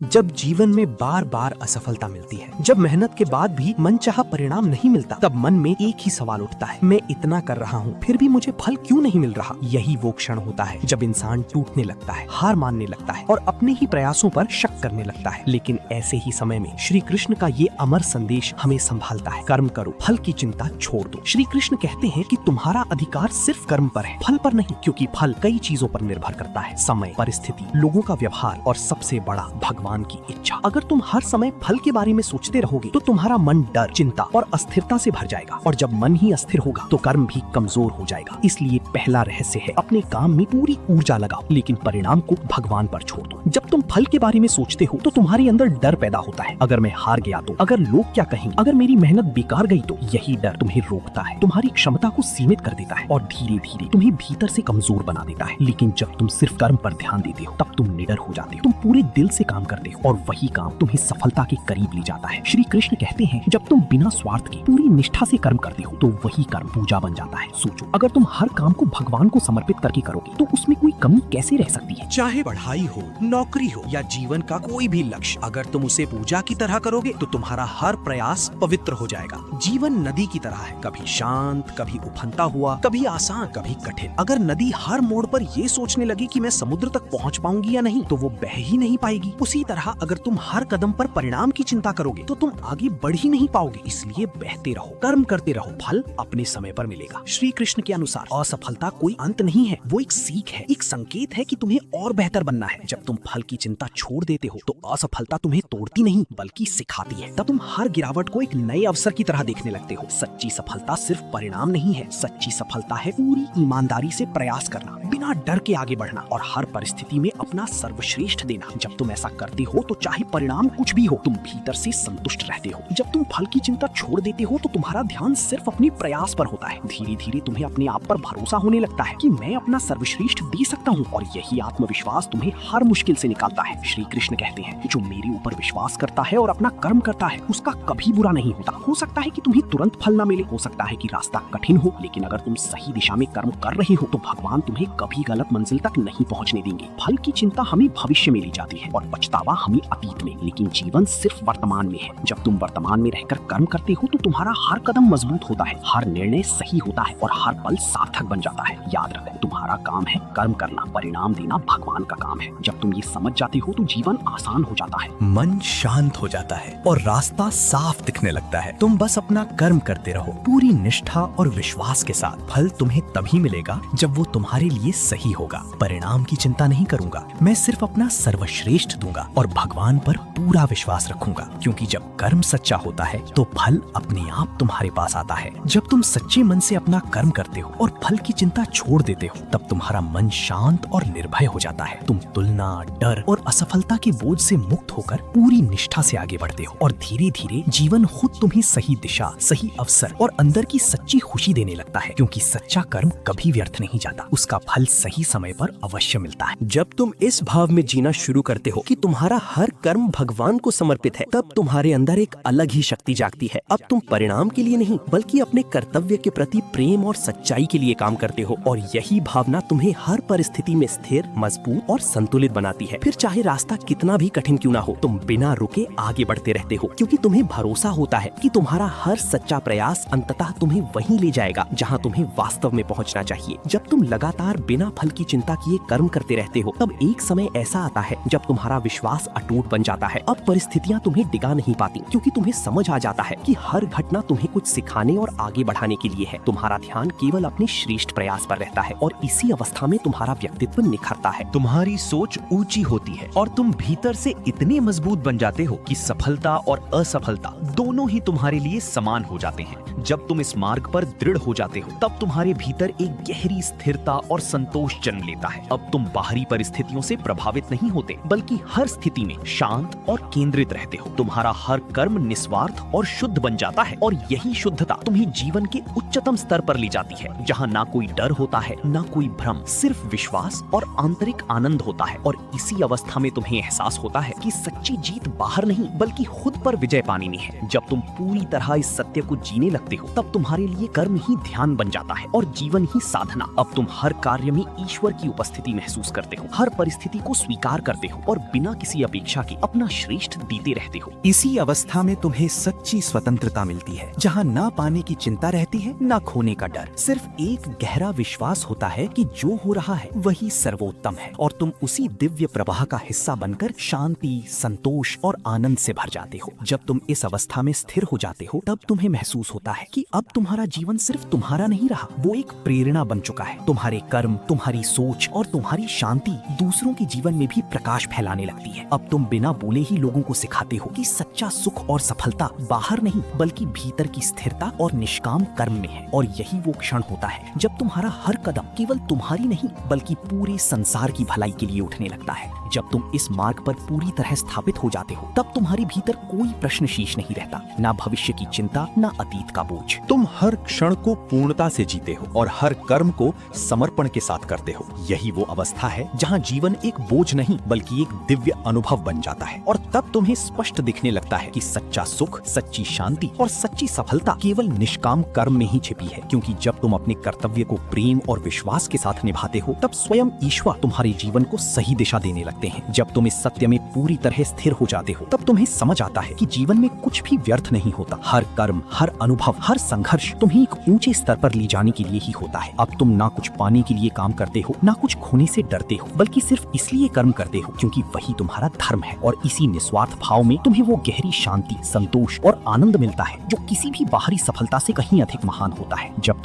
जब जीवन में बार बार असफलता मिलती है, जब मेहनत के बाद भी मनचाहा परिणाम नहीं मिलता, तब मन में एक ही सवाल उठता है, मैं इतना कर रहा हूँ फिर भी मुझे फल क्यों नहीं मिल रहा। यही वो क्षण होता है जब इंसान टूटने लगता है, हार मानने लगता है और अपने ही प्रयासों पर शक करने लगता है। लेकिन ऐसे ही समय में श्री कृष्ण का ये अमर संदेश हमें संभालता है, कर्म करो, फल की चिंता छोड़ दो। श्री कृष्ण कहते हैं कि तुम्हारा अधिकार सिर्फ कर्म पर है, फल पर नहीं, क्योंकि फल कई चीजों पर निर्भर करता है, समय, परिस्थिति, लोगों का व्यवहार और सबसे बड़ा भगवान की इच्छा। अगर तुम हर समय फल के बारे में सोचते रहोगे तो तुम्हारा मन डर, चिंता और अस्थिरता से भर जाएगा, और जब मन ही अस्थिर होगा तो कर्म भी कमजोर हो जाएगा। इसलिए पहला रहस्य है, अपने काम में पूरी ऊर्जा लगाओ, लेकिन परिणाम को भगवान पर छोड़ दो। जब तुम फल के बारे में सोचते हो तो तुम्हारे अंदर डर पैदा होता है, अगर मैं हार गया तो, अगर लोग क्या कहेंगे, अगर मेरी मेहनत बेकार गई तो। यही डर तुम्हें रोकता है, तुम्हारी क्षमता को सीमित कर देता है और धीरे धीरे तुम्हें भीतर से कमजोर बना देता है। लेकिन जब तुम सिर्फ कर्म पर ध्यान देते हो तब तुम निडर हो जाते हो, तुम पूरे दिल से काम करते हो और वही काम तुम्हें सफलता के करीब ले जाता है। श्री कृष्ण कहते हैं, जब तुम बिना स्वार्थ के पूरी निष्ठा से कर्म करते हो तो वही कर्म पूजा बन जाता है। सोचो, अगर तुम हर काम को भगवान को समर्पित करके करोगे तो उसमें कोई कमी कैसे रह सकती है। चाहे पढ़ाई हो, नौकरी हो या जीवन का कोई भी लक्ष्य, अगर तुम उसे पूजा की तरह करोगे तो तुम्हारा हर प्रयास पवित्र हो जाएगा। जीवन नदी की तरह है, कभी शांत, कभी उफनता हुआ, कभी आसान, कभी कठिन। अगर नदी हर मोड़ पर ये सोचने लगे कि मैं समुद्र तक पहुंच पाऊंगी या नहीं, तो वो बह ही नहीं पाएगी। उसी तरह अगर तुम हर कदम पर परिणाम की चिंता करोगे तो तुम आगे बढ़ ही नहीं पाओगे। इसलिए बहते रहो, कर्म करते रहो, फल अपने समय पर मिलेगा। श्री कृष्ण के अनुसार असफलता कोई अंत नहीं है, वो एक सीख है, एक संकेत है कि तुम्हें और बेहतर बनना है। जब तुम फल की चिंता छोड़ देते हो तो असफलता तुम्हें तोड़ती नहीं बल्कि सिखाती है। तब तुम हर गिरावट को एक नए अवसर की तरह देखने लगते हो। सच्ची सफलता सिर्फ परिणाम नहीं है, सच्ची सफलता है पूरी ईमानदारी से प्रयास करना, बिना डर के आगे बढ़ना और हर परिस्थिति में अपना सर्वश्रेष्ठ देना। जब तुम ऐसा करते हो तो चाहे परिणाम कुछ भी हो, तुम भीतर से संतुष्ट रहते हो। जब तुम फल की चिंता छोड़ देते हो तो तुम्हारा ध्यान सिर्फ अपने प्रयास पर होता है। धीरे धीरे तुम्हें अपने आप पर भरोसा होने लगता है कि मैं अपना सर्वश्रेष्ठ दे सकता हूँ, और यही आत्मविश्वास तुम्हें हर मुश्किल से निकालता है। श्री कृष्ण कहते हैं, जो मेरे ऊपर विश्वास करता है और अपना कर्म करता है उसका कभी बुरा नहीं होता। हो सकता है कि तुम्हें तुरंत फल न मिले, हो सकता है कि रास्ता कठिन हो, लेकिन अगर तुम सही दिशा में कर्म कर रहे हो तो भगवान तुम्हें कभी गलत मंजिल तक नहीं पहुँचने देंगे। फल की चिंता हमें भविष्य में ले जाती है और पछतावा हमें अतीत में, लेकिन जीवन सिर्फ वर्तमान में है। जब तुम वर्तमान में रहकर कर्म करते हो तो तुम्हारा हर कदम मजबूत होता है, हर निर्णय सही होता है और हर पल सार्थक बन जाता है। याद रखो, तुम्हारा काम है कर्म करना, परिणाम देना भगवान का काम है। जब तुम ये समझ जाते हो तो जीवन आसान हो जाता है, मन शांत हो जाता है और रास्ता साफ दिखने लगता है। तुम बस अपना कर्म करते रहो पूरी निष्ठा और विश्वास के साथ। फल तुम्हें तभी मिलेगा जब वो तुम्हारे लिए सही होगा। परिणाम की चिंता नहीं करूंगा, मैं सिर्फ अपना सर्वश्रेष्ठ दूंगा और भगवान पर पूरा विश्वास रखूंगा, क्योंकि जब कर्म सच्चा होता है तो फल अपने आप तुम्हारे पास आता है। जब तुम सच्चे मन से अपना कर्म करते हो और फल की चिंता छोड़ देते हो तब तुम्हारा मन शांत और निर्भय हो जाता है। तुम तुलना, डर और असफलता के बोझ से मुक्त होकर पूरी निष्ठा से आगे बढ़ते हो और धीरे धीरे जीवन खुद तुम्हें सही दिशा, सही अवसर और अंदर की सच्ची खुशी देने लगता है, क्योंकि सच्चा कर्म कभी व्यर्थ नहीं जाता, उसका फल सही समय पर अवश्य मिलता है। जब तुम इस भाव में जीना शुरू करते हो कि तुम्हारा हर कर्म भगवान को समर्पित है, तब तुम्हारे अंदर एक अलग ही शक्ति जागती है। अब तुम परिणाम के लिए नहीं बल्कि अपने कर्तव्य के प्रति प्रेम और सच्चाई के लिए काम करते हो, और यही भावना तुम्हें हर परिस्थिति में स्थिर, मजबूत और संतुलित बनाती है। फिर चाहे रास्ता कितना भी कठिन क्यों ना हो, तुम बिना रुके आगे बढ़ते रहते हो, क्योंकि तुम्हें भरोसा होता है कि तुम्हारा हर सच्चा प्रयास अंततः तुम्हें वहीं ले जाएगा जहाँ तुम्हें वास्तव में पहुँचना चाहिए। जब तुम लगातार बिना फल की चिंता किए कर्म करते रहते हो तब एक समय ऐसा आता है जब तुम्हारा विश्वास अटूट बन जाता है। अब परिस्थितियाँ तुम्हें डिगा नहीं पाती, क्योंकि तुम्हें समझ आ जाता है कि हर घटना तुम्हें कुछ सिखाने और आगे बढ़ाने के लिए है। तुम्हारा ध्यान केवल अपने श्रेष्ठ प्रयास पर रहता है और इसी अवस्था में तुम्हारा व्यक्तित्व निखरता है। तुम्हारी सोच ऊंची होती है और तुम भीतर से इतने मजबूत बन जाते हो कि सफलता और असफलता दोनों ही तुम्हारे लिए समान हो जाते हैं। जब तुम इस मार्ग पर दृढ़ हो जाते हो तब तुम्हारे भीतर एक गहरी स्थिरता और संतोष जन्म लेता है। अब तुम बाहरी परिस्थितियों से प्रभावित नहीं होते बल्कि हर स्थिति में शांत और केंद्रित रहते हो। तुम्हारा हर कर्म निस्वार्थ और शुद्ध बन जाता है और यही शुद्धता तुम्हें जीवन के उच्चतम स्तर पर ले जाती है, जहाँ ना कोई डर होता है, ना कोई भ्रम, सिर्फ विश्वास और आंतरिक आनंद होता है। और इसी अवस्था में तुम्हें एहसास होता है कि सच्ची जीत बाहर नहीं बल्कि खुद पर विजय पानी में है। जब तुम पूरी तरह इस सत्य को जीने लगते हो तब तुम्हारे लिए कर्म ही ध्यान बन जाता है और जीवन ही साधना। अब तुम हर कार्य में ईश्वर की उपस्थिति महसूस करते हो, हर परिस्थिति को स्वीकार करते हो और बिना किसी अपेक्षा के अपना श्रेष्ठ देते रहते हो। इसी अवस्था में तुम्हें सच्ची स्वतंत्रता मिलती है, जहाँ ना पाने की चिंता रहती है, ना खोने का डर। सिर्फ एक गहरा विश्वास होता है कि जो हो रहा है वही सर्वोत्तम है और तुम उसी दिव्य प्रवाह का हिस्सा बनकर शांति, संतोष और आनंद से भर जाते हो। जब तुम इस अवस्था में स्थिर हो जाते हो तब तुम्हें महसूस होता है कि अब तुम्हारा जीवन सिर्फ तुम्हारा नहीं रहा, वो एक प्रेरणा बन चुका है। तुम्हारे कर्म, तुम्हारी सोच और तुम्हारी शांति दूसरों के जीवन में भी प्रकाश फैलाने लगती है। अब तुम बिना बोले ही लोगों को सिखाते हो कि सच्चा सुख और सफलता बाहर नहीं बल्कि भीतर की स्थिरता और निष्काम कर्म में है। और यही वो क्षण होता है जब तुम्हारा हर कदम केवल तुम्हारी नहीं बल्कि पूरे संसार की भलाई के लिए उठने लगता है। जब तुम इस मार्ग पर पूरी तरह स्थापित हो जाते हो तब तुम्हारे भीतर कोई प्रश्न शेष नहीं रहता, ना भविष्य की चिंता, ना अतीत का बोझ। तुम हर क्षण को पूर्णता से जीते हो और हर कर्म को समर्पण के साथ करते हो। यही वो अवस्था है जहाँ जीवन एक बोझ नहीं बल्कि एक दिव्य अनुभव बन जाता है। और तब तुम्हें स्पष्ट दिखने लगता है कि सच्चा सुख, सच्ची शांति और सच्ची सफलता केवल निष्काम कर्म में ही छिपी है। क्योंकि जब तुम अपने कर्तव्य को प्रेम और विश्वास के साथ निभाते हो तब स्वयं ईश्वर तुम्हारे जीवन को सही दिशा देने लगते हैं। जब तुम इस सत्य में पूरी तरह स्थिर हो जाते हो तब तुम्हें समझ आता है कि जीवन में कुछ भी व्यर्थ नहीं होता। हर कर्म, हर अनुभव, हर संघर्ष तुम्हें एक ऊंचे स्तर पर ले जाने के लिए ही होता है। अब तुम ना कुछ पाने के लिए काम करते हो, ना कुछ खोने से डरते हो, बल्कि सिर्फ इसलिए कर्म करते हो क्योंकि वही तुम्हारा धर्म है। और इसी निस्वार्थ भाव में तुम्हें वो गहरी शांति, संतोष और आनंद मिलता है जो किसी भी बाहरी सफलता से कहीं अधिक महान होता है। जब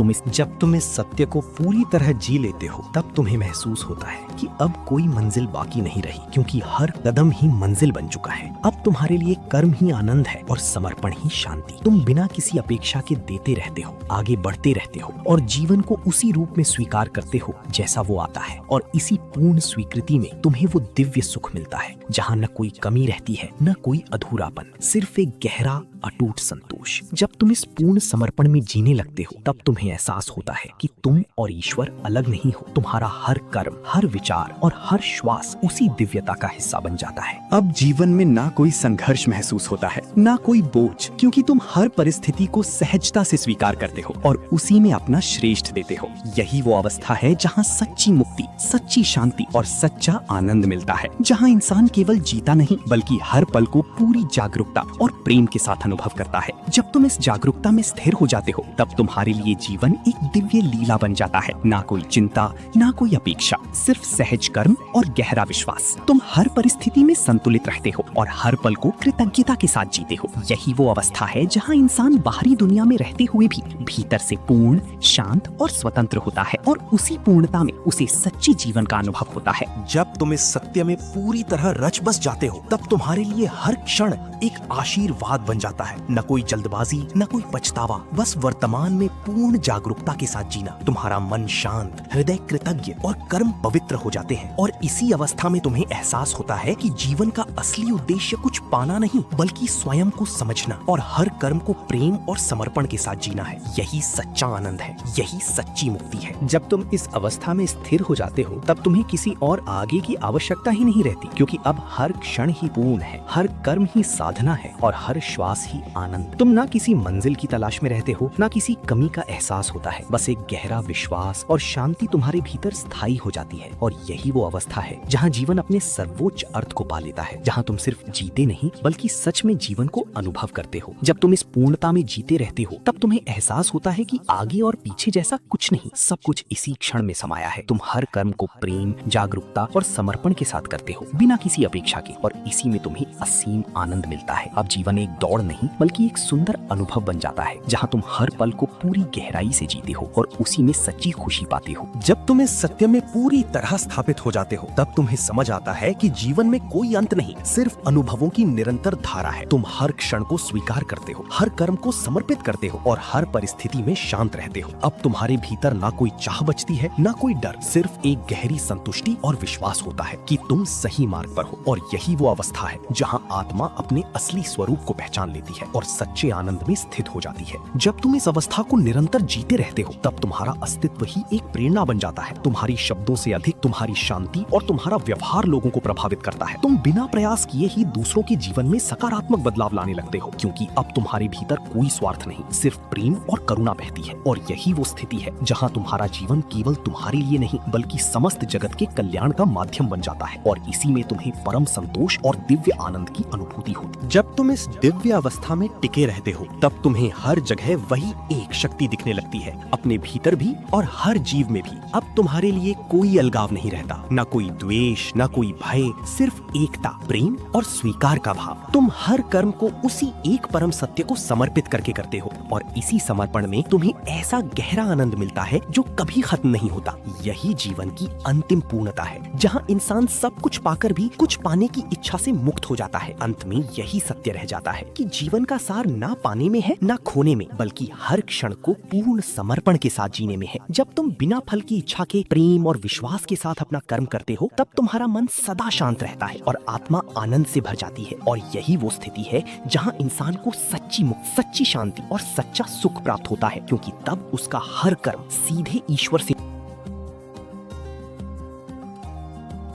तुम इस सत्य को पूरी तरह जी लेते हो तब तुम्हें महसूस होता है कि अब कोई मंजिल बाकी नहीं रही, क्योंकि हर कदम ही मंजिल बन चुका है। अब तुम्हारे लिए कर्म ही आनंद है और समर्पण ही शांति। तुम बिना किसी अपेक्षा के देते रहते हो, आगे बढ़ते रहते हो और जीवन को उसी रूप में स्वीकार करते हो जैसा वो आता है। और इसी पूर्ण स्वीकृति में तुम्हें वो दिव्य सुख मिलता है जहाँ न कोई कमी रहती है, न कोई अधूरापन, सिर्फ एक गहरा अटूट संतोष। जब तुम इस पूर्ण समर्पण में जीने लगते हो तब तुम्हें एहसास होता है कि तुम और ईश्वर अलग नहीं हो। तुम्हारा हर कर्म, हर विचार और हर श्वास उसी दिव्यता का हिस्सा बन जाता है। अब जीवन में ना कोई संघर्ष महसूस होता है, ना कोई बोझ, क्योंकि तुम हर परिस्थिति को सहजता से स्वीकार करते हो और उसी में अपना श्रेष्ठ देते हो। यही वो अवस्था है जहाँ सच्ची मुक्ति, सच्ची शांति और सच्चा आनंद मिलता है, जहाँ इंसान केवल जीता नहीं बल्कि हर पल को पूरी जागरूकता और प्रेम के साथ अनुभव करता है। जब तुम इस जागरूकता में स्थिर हो जाते हो तब तुम्हारे लिए जीवन एक दिव्य लीला बन जाता है। ना कोई चिंता, ना कोई अपेक्षा, सिर्फ सहज कर्म और गहरा विश्वास। तुम हर परिस्थिति में संतुलित रहते हो और हर पल को कृतज्ञता के साथ जीते हो। यही वो अवस्था है जहाँ इंसान बाहरी दुनिया में रहते हुए भी भीतर से पूर्ण, शांत और स्वतंत्र होता है और उसी पूर्णता में उसे सच्चे जीवन का अनुभव होता है। जब तुम इस सत्य में पूरी तरह रच बस जाते हो तब तुम्हारे लिए हर क्षण एक आशीर्वाद बन जाता है। न कोई जल्दबाजी, न कोई पछतावा, बस वर्तमान में पूर्ण जागरूकता के साथ जीना। तुम्हारा मन शांत, हृदय कृतज्ञ और कर्म पवित्र हो जाते हैं। और इसी अवस्था में तुम्हें एहसास होता है कि जीवन का असली उद्देश्य कुछ पाना नहीं बल्कि स्वयं को समझना और हर कर्म को प्रेम और समर्पण के साथ जीना है। यही सच्चा आनंद है, यही सच्ची मुक्ति है। जब तुम इस अवस्था में स्थिर हो जाते हो तब तुम्हें किसी और आगे की आवश्यकता ही नहीं रहती, क्योंकि अब हर क्षण ही पूर्ण है, हर कर्म ही साधना है और हर श्वास ही आनंद। तुम ना किसी मंजिल की तलाश में रहते हो, ना किसी कमी का एहसास होता है। बस एक गहरा विश्वास और शांति तुम्हारे भीतर स्थायी हो जाती है। और यही वो अवस्था है जहाँ जीवन अपने सर्वोच्च अर्थ को पा लेता है, जहाँ तुम सिर्फ जीते नहीं बल्कि सच में जीवन को अनुभव करते हो। जब तुम इस पूर्णता में जीते रहते हो तब तुम्हें एहसास होता है कि आगे और पीछे जैसा कुछ नहीं, सब कुछ इसी क्षण में समाया है। तुम हर कर्म को प्रेम, जागरूकता और समर्पण के साथ करते हो, बिना किसी अपेक्षा के, और इसी में तुम्हें असीम आनंद मिलता है। अब जीवन एक दौड़ नहीं बल्कि एक सुंदर अनुभव बन जाता है जहाँ तुम हर पल को पूरी गहराई से जीते हो और उसी में सच्ची खुशी पाते हो। जब तुम इस सत्य में पूरी तरह स्थापित हो जाते हो तब तुम्हें समझ आता है कि जीवन में कोई अंत नहीं, सिर्फ अनुभवों की निरंतर धारा है। तुम हर क्षण को स्वीकार करते हो, हर कर्म को समर्पित करते हो और हर परिस्थिति में शांत रहते हो। अब तुम्हारे भीतर ना कोई चाह बचती है, ना कोई डर, सिर्फ एक गहरी संतुष्टि और विश्वास होता है कि तुम सही मार्ग पर हो। और यही वो अवस्था है जहाँ आत्मा अपने अपने असली स्वरूप को पहचान लेती है और सच्चे आनंद में स्थित हो जाती है। जब तुम इस अवस्था को निरंतर जीते रहते हो तब तुम्हारा अस्तित्व ही एक प्रेरणा बन जाता है। तुम्हारी शब्दों से अधिक तुम्हारी शांति और तुम्हारा व्यवहार लोगों को प्रभावित करता है। तुम बिना प्रयास किए ही दूसरों के जीवन में सकारात्मक बदलाव लाने लगते हो, क्योंकि अब तुम्हारे भीतर कोई स्वार्थ नहीं, सिर्फ प्रेम और करुणा बहती है। और यही वो स्थिति है जहाँ तुम्हारा जीवन केवल तुम्हारे लिए नहीं बल्कि समस्त जगत के कल्याण का माध्यम बन जाता है, और इसी में तुम्हें परम संतोष और दिव्य आनंद की अनुभूति होती। जब तुम इस दिव्य अवस्था में टिके रहते हो तब तुम्हें हर जगह वही एक शक्ति दिखने लगती है, अपने भीतर भी और हर जीव में भी। अब तुम्हारे लिए कोई अलगाव नहीं रहता, न कोई द्वेष, न कोई भय, सिर्फ एकता, प्रेम और स्वीकार का भाव। तुम हर कर्म को उसी एक परम सत्य को समर्पित करके करते हो, और इसी समर्पण में तुम्हें ऐसा गहरा आनंद मिलता है जो कभी खत्म नहीं होता। यही जीवन की अंतिम पूर्णता है, जहाँ इंसान सब कुछ पाकर भी कुछ पाने की इच्छा से मुक्त हो जाता है। अंत में यही सत्य रह जाता है कि जीवन का सार ना पाने में है ना खोने में, बल्कि हर क्षण को पूर्ण समर्पण के साथ जीने में है। जब तुम बिना फल की इच्छा के प्रेम और विश्वास के साथ अपना कर्म करते हो तब तुम्हारा मन सदा शांत रहता है और आत्मा आनंद से भर जाती है। और यही वो स्थिति है जहाँ इंसान को सच्ची मुक्ति, सच्ची शांति और सच्चा सुख प्राप्त होता है, क्योंकि तब उसका हर कर्म सीधे ईश्वर से